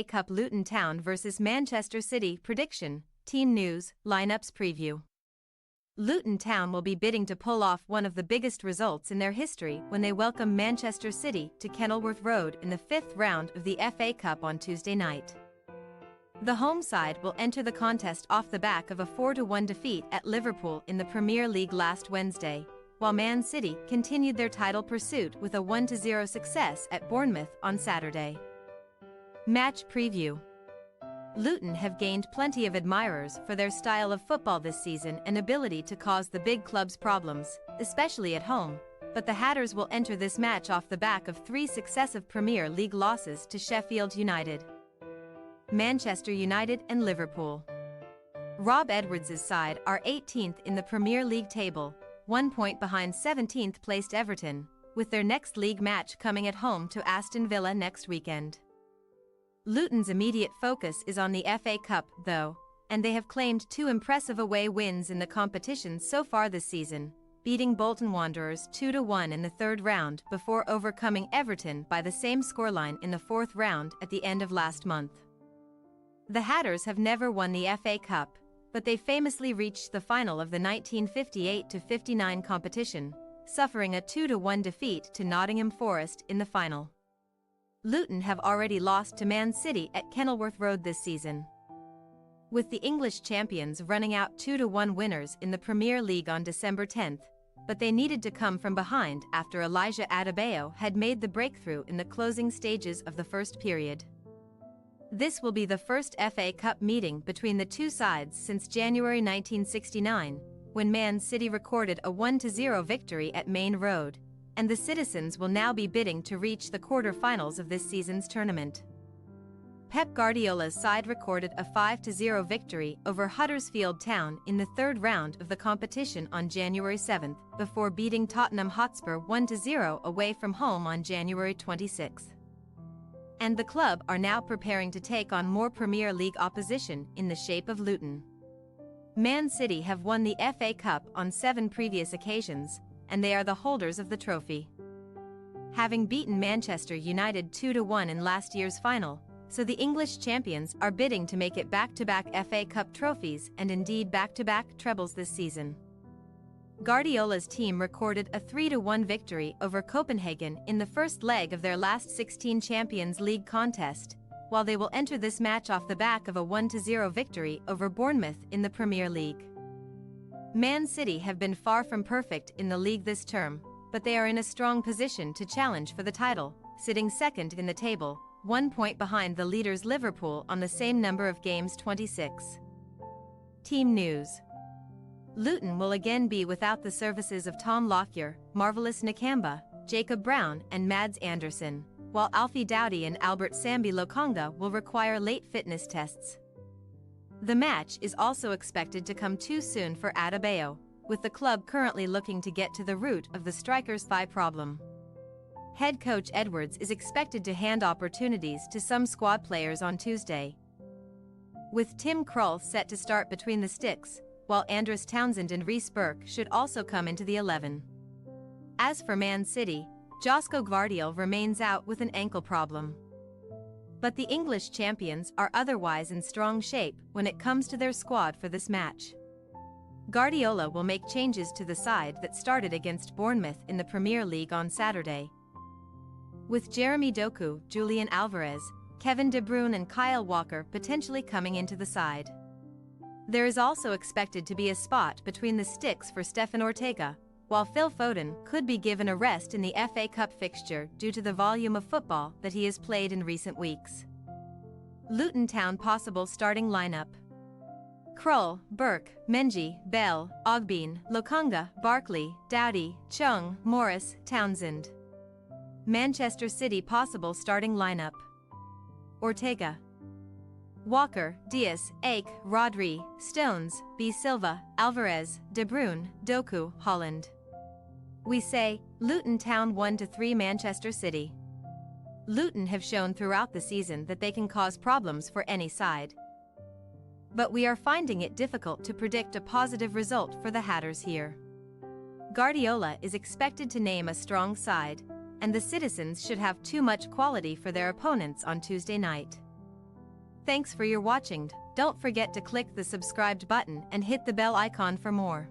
Cup. Luton Town vs Manchester City. Prediction, team news, lineups preview. Luton Town will be bidding to pull off one of the biggest results in their history when they welcome Manchester City to Kenilworth Road in the 5th round of the FA Cup on Tuesday night. The home side will enter the contest off the back of a 4-1 defeat at Liverpool in the Premier League last Wednesday, while Man City continued their title pursuit with a 1-0 success at Bournemouth on Saturday. Match preview. Luton have gained plenty of admirers for their style of football this season and ability to cause the big clubs problems, especially at home, but the Hatters will enter this match off the back of 3 successive Premier League losses to Sheffield United, Manchester United and Liverpool. Rob Edwards' side are 18th in the Premier League table, 1 point behind 17th placed Everton, with their next league match coming at home to Aston Villa next weekend. Luton's immediate focus is on the FA Cup, though, and they have claimed 2 impressive away wins in the competition so far this season, beating Bolton Wanderers 2-1 in the 3rd round before overcoming Everton by the same scoreline in the 4th round at the end of last month. The Hatters have never won the FA Cup, but they famously reached the final of the 1958-59 competition, suffering a 2-1 defeat to Nottingham Forest in the final. Luton have already lost to Man City at Kenilworth Road this season, with the English champions running out 2-1 winners in the Premier League on December 10th, but they needed to come from behind after Elijah Adebayo had made the breakthrough in the closing stages of the first period. This will be the first FA Cup meeting between the two sides since January 1969, when Man City recorded a 1-0 victory at Main Road, and the citizens will now be bidding to reach the quarter-finals of this season's tournament. Pep Guardiola's side recorded a 5-0 victory over Huddersfield Town in the 3rd round of the competition on January 7th, before beating Tottenham Hotspur 1-0 away from home on January 26th. And the club are now preparing to take on more Premier League opposition in the shape of Luton. Man City have won the FA Cup on 7 previous occasions, and they are the holders of the trophy, having beaten Manchester United 2-1 in last year's final, so the English champions are bidding to make it back-to-back FA Cup trophies and indeed back-to-back trebles this season. Guardiola's team recorded a 3-1 victory over Copenhagen in the first leg of their last 16 Champions League contest, while they will enter this match off the back of a 1-0 victory over Bournemouth in the Premier League. Man City have been far from perfect in the league this term, but they are in a strong position to challenge for the title, sitting 2nd in the table, 1 point behind the leaders Liverpool on the same number of games, 26. Team news. Luton will again be without the services of Tom Lockyer, Marvelous Nakamba, Jacob Brown and Mads Anderson, while Alfie Doughty and Albert Sambi Lokonga will require late fitness tests. The match is also expected to come too soon for Adebayo, with the club currently looking to get to the root of the striker's thigh problem. Head coach Edwards is expected to hand opportunities to some squad players on Tuesday, with Tim Krul set to start between the sticks, while Andros Townsend and Reece Burke should also come into the 11. As for Man City, Josko Gvardiol remains out with an ankle problem. But the English champions are otherwise in strong shape when it comes to their squad for this match. Guardiola will make changes to the side that started against Bournemouth in the Premier League on Saturday, with Jeremy Doku, Julian Alvarez, Kevin De Bruyne and Kyle Walker potentially coming into the side. There is also expected to be a spot between the sticks for Stefan Ortega, while Phil Foden could be given a rest in the FA Cup fixture due to the volume of football that he has played in recent weeks. Luton Town possible starting lineup: Krul, Burke, Mengi, Bell, Ogbene, Lokonga, Barkley, Doughty, Chung, Morris, Townsend. Manchester City possible starting lineup: Ortega, Walker, Diaz, Ake, Rodri, Stones, B. Silva, Alvarez, De Bruyne, Doku, Holland. We say, Luton Town 1-3 Manchester City. Luton have shown throughout the season that they can cause problems for any side, but we are finding it difficult to predict a positive result for the Hatters here. Guardiola is expected to name a strong side, and the citizens should have too much quality for their opponents on Tuesday night. Thanks for your watching. Don't forget to click the subscribed button and hit the bell icon for more.